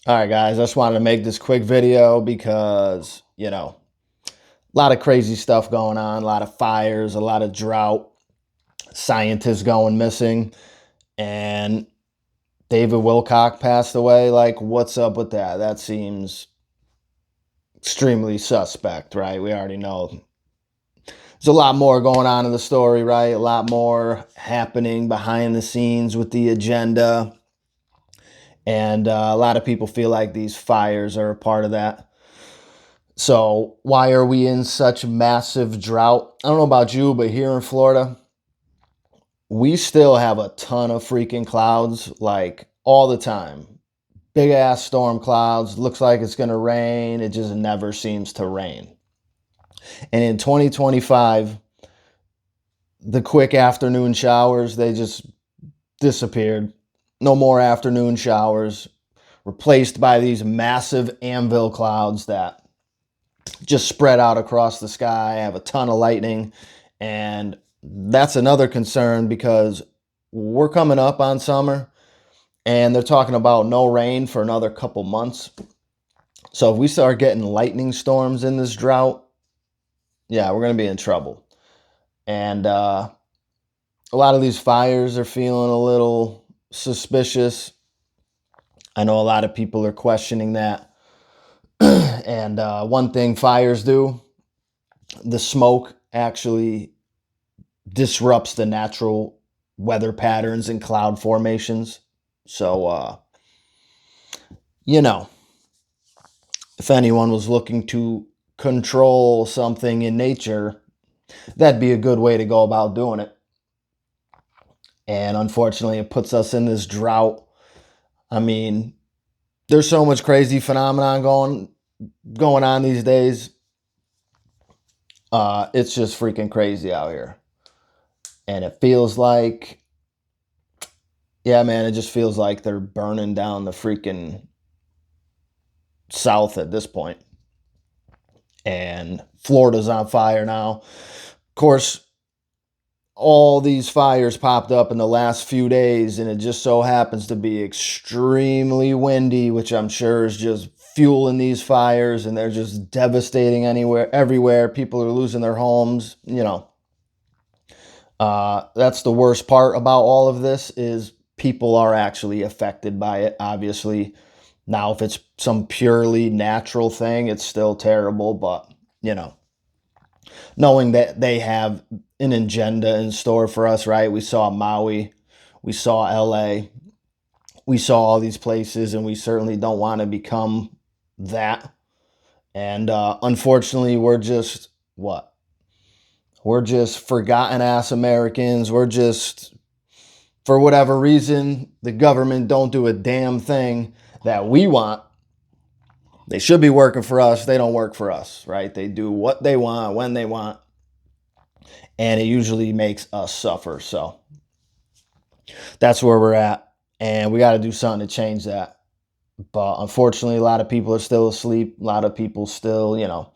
All right, guys, I just wanted to make this quick video because, a lot of crazy stuff going on, a lot of fires, a lot of drought, scientists going missing, and David Wilcock passed away. Like, what's up with that? That seems extremely suspect, right? We already know there's a lot more going on in the story, right? A lot more happening behind the scenes with the agenda. And a lot of people feel like these fires are a part of that. So, why are we in such massive drought? I don't know about you, but here in Florida, we still have a ton of freaking clouds, like all the time. Big ass storm clouds. Looks like it's going to rain. It just never seems to rain. And in 2025, the quick afternoon showers, they just disappeared. No more afternoon showers, replaced by these massive anvil clouds that just spread out across the sky, have a ton of lightning. And that's another concern because we're coming up on summer and they're talking about no rain for another couple months. So if we start getting lightning storms in this drought, yeah, we're going to be in trouble. And a lot of these fires are feeling a little suspicious. I know a lot of people are questioning that. And one thing fires do, the smoke actually disrupts the natural weather patterns and cloud formations. So, you know, if anyone was looking to control something in nature, that'd be a good way to go about doing it. And unfortunately, it puts us in this drought. I mean, there's so much crazy phenomenon going on these days. It's just freaking crazy out here. And it feels like, yeah, man, it just feels like they're burning down the freaking South at this point. And Florida's on fire now. Of course, all these fires popped up in the last few days, and it just so happens to be extremely windy, which I'm sure is just fueling these fires, and they're just devastating everywhere. People are losing their homes. That's the worst part about all of this is people are actually affected by it, obviously. Now, if it's some purely natural thing, it's still terrible, but, knowing that they have an agenda in store for us, right? We saw Maui, we saw LA, we saw all these places, and we certainly don't want to become that. And unfortunately, we're just what? We're just forgotten ass Americans. We're just, for whatever reason, the government don't do a damn thing that we want. They should be working for us. They don't work for us, right? They do what they want, when they want, and it usually makes us suffer. So that's where we're at, and we got to do something to change that. But unfortunately, a lot of people are still asleep. A lot of people still,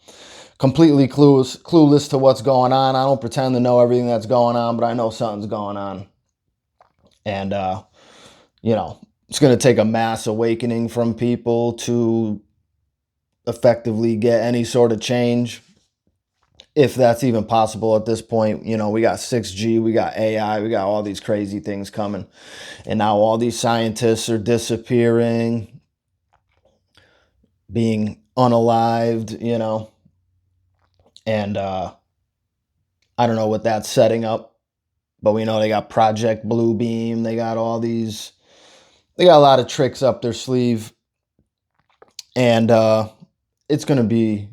completely clueless to what's going on. I don't pretend to know everything that's going on, but I know something's going on. And, it's going to take a mass awakening from people to effectively get any sort of change, if that's even possible at this point. We got 6G, we got AI, we got all these crazy things coming. And now all these scientists are disappearing, being unalived, and I don't know what that's setting up, but we know they got Project Bluebeam. They got a lot of tricks up their sleeve, and it's gonna be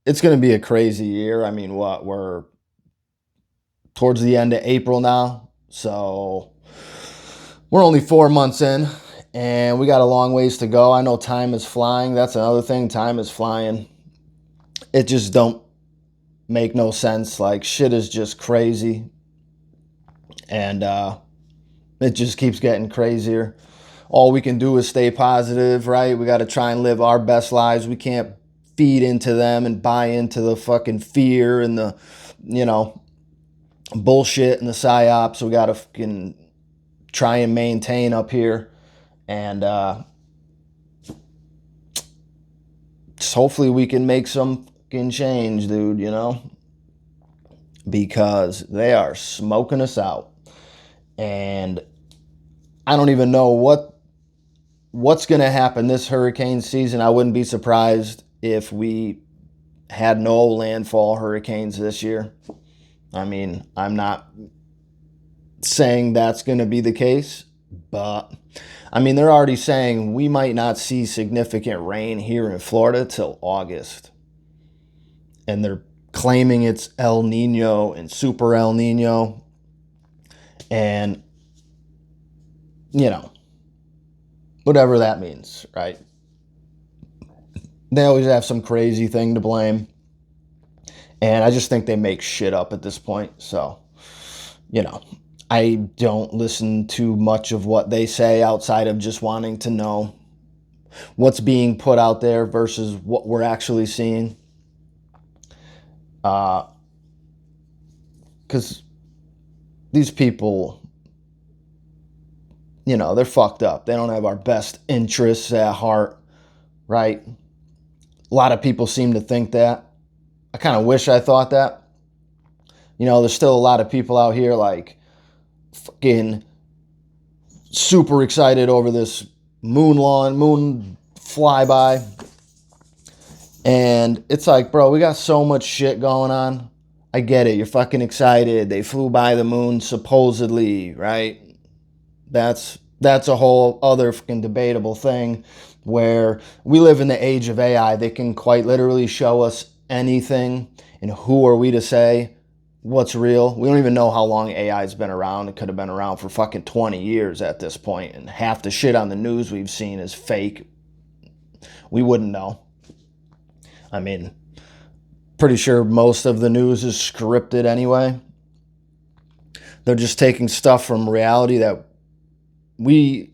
a crazy year. I mean, we're towards the end of April now, so we're only 4 months in, and we got a long ways to go. I know time is flying. That's another thing. Time is flying. It just don't make no sense. Like, shit is just crazy, and it just keeps getting crazier. All we can do is stay positive, right? We got to try and live our best lives. We can't feed into them and buy into the fucking fear and the, bullshit and the psyops. We got to fucking try and maintain up here. And hopefully we can make some fucking change, dude, you know? Because they are smoking us out. And I don't even know what's going to happen this hurricane season. I wouldn't be surprised if we had no landfall hurricanes this year. I mean, I'm not saying that's going to be the case, but I mean, they're already saying we might not see significant rain here in Florida till August. And they're claiming it's El Nino and Super El Nino. And, you know, whatever that means, right? They always have some crazy thing to blame. And I just think they make shit up at this point. So, you know, I don't listen to much of what they say outside of just wanting to know what's being put out there versus what we're actually seeing. Because these people, you know, they're fucked up. They don't have our best interests at heart, right? A lot of people seem to think that. I kind of wish I thought that. You know, there's still a lot of people out here like fucking super excited over this moon flyby. And it's like, bro, we got so much shit going on. I get it. You're fucking excited. They flew by the moon supposedly, right? That's a whole other fucking debatable thing where we live in the age of AI. They can quite literally show us anything, and who are we to say what's real? We don't even know how long AI's been around. It could have been around for fucking 20 years at this point, and half the shit on the news we've seen is fake. We wouldn't know. I mean, pretty sure most of the news is scripted anyway. They're just taking stuff from reality that we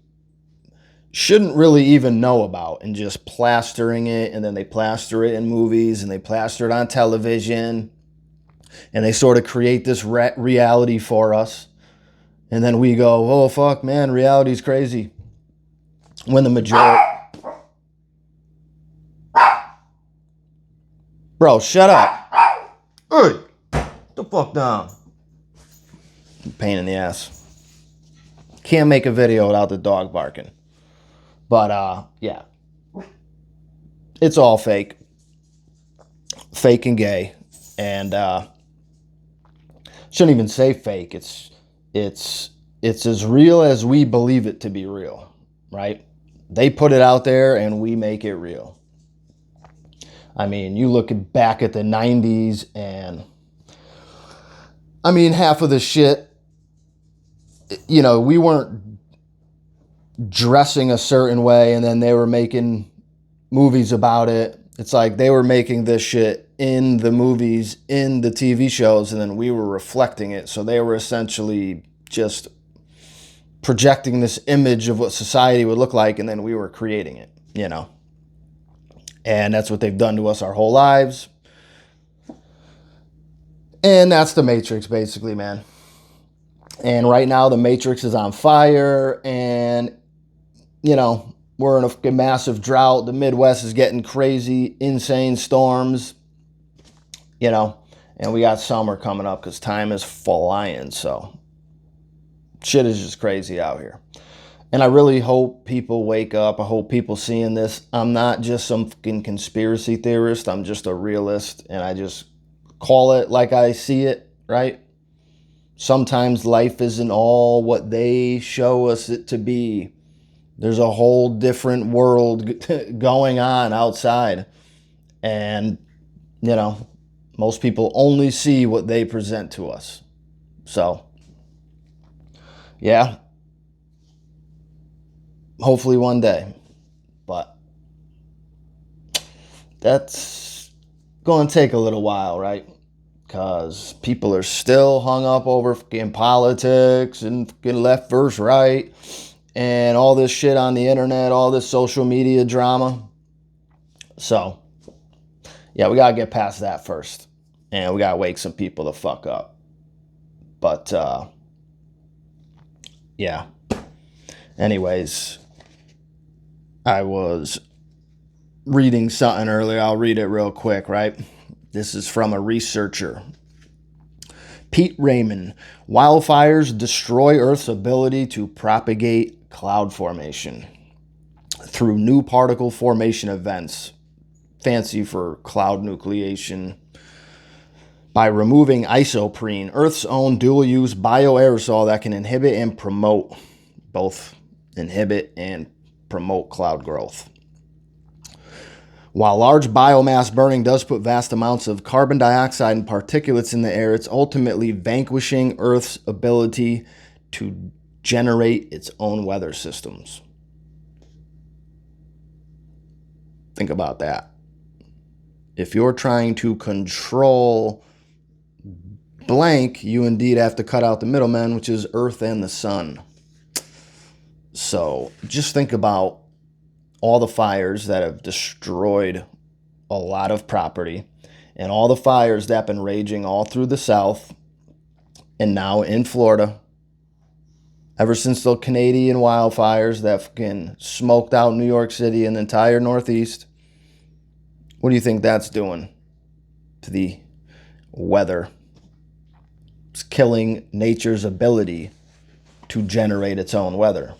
shouldn't really even know about and just plastering it, and then they plaster it in movies and they plaster it on television and they sort of create this reality for us, and then we go, oh fuck man, reality's crazy, when the majority... Bro, shut up. Hey, the fuck down. Pain in the ass. Can't make a video without the dog barking. But, yeah. It's all fake. Fake and gay. And, shouldn't even say fake. It's as real as we believe it to be real, right? They put it out there and we make it real. I mean, you look back at the 90s and, I mean, half of the shit, you know, we weren't dressing a certain way and then they were making movies about it. It's like they were making this shit in the movies, in the TV shows, and then we were reflecting it. So they were essentially just projecting this image of what society would look like, and then we were creating it, you know. And that's what they've done to us our whole lives. And that's the Matrix, basically, man. And right now, the Matrix is on fire, and, you know, we're in a massive drought. The Midwest is getting crazy, insane storms, you know, and we got summer coming up because time is flying. So shit is just crazy out here. And I really hope people wake up. I hope people seeing this. I'm not just some fucking conspiracy theorist. I'm just a realist, and I just call it like I see it, right? Sometimes life isn't all what they show us it to be. There's a whole different world going on outside. And, you know, most people only see what they present to us. So, yeah. Hopefully one day. But that's going to take a little while, right? Because people are still hung up over fucking politics and fucking left versus right and all this shit on the internet, all this social media drama. So, yeah, we got to get past that first. And we got to wake some people the fuck up. But, yeah. Anyways, I was reading something earlier. I'll read it real quick, right? This is from a researcher. Pete Raymond. Wildfires destroy Earth's ability to propagate cloud formation through new particle formation events. Fancy for cloud nucleation. By removing isoprene, Earth's own dual-use bioaerosol that can inhibit and promote, both inhibit and promote cloud growth. While large biomass burning does put vast amounts of carbon dioxide and particulates in the air, it's ultimately vanquishing Earth's ability to generate its own weather systems. Think about that. If you're trying to control blank, you indeed have to cut out the middleman, which is Earth and the sun. So just think about all the fires that have destroyed a lot of property and all the fires that have been raging all through the South and now in Florida. Ever since the Canadian wildfires that fucking smoked out New York City and the entire Northeast, what do you think that's doing to the weather? It's killing nature's ability to generate its own weather,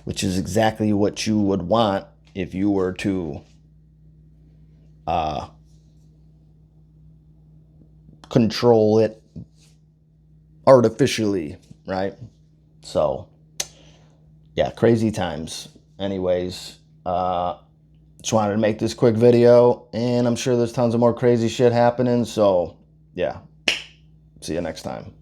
which is exactly what you would want if you were to control it artificially, right? So, yeah, crazy times. Anyways, just wanted to make this quick video, and I'm sure there's tons of more crazy shit happening. So, yeah, see you next time.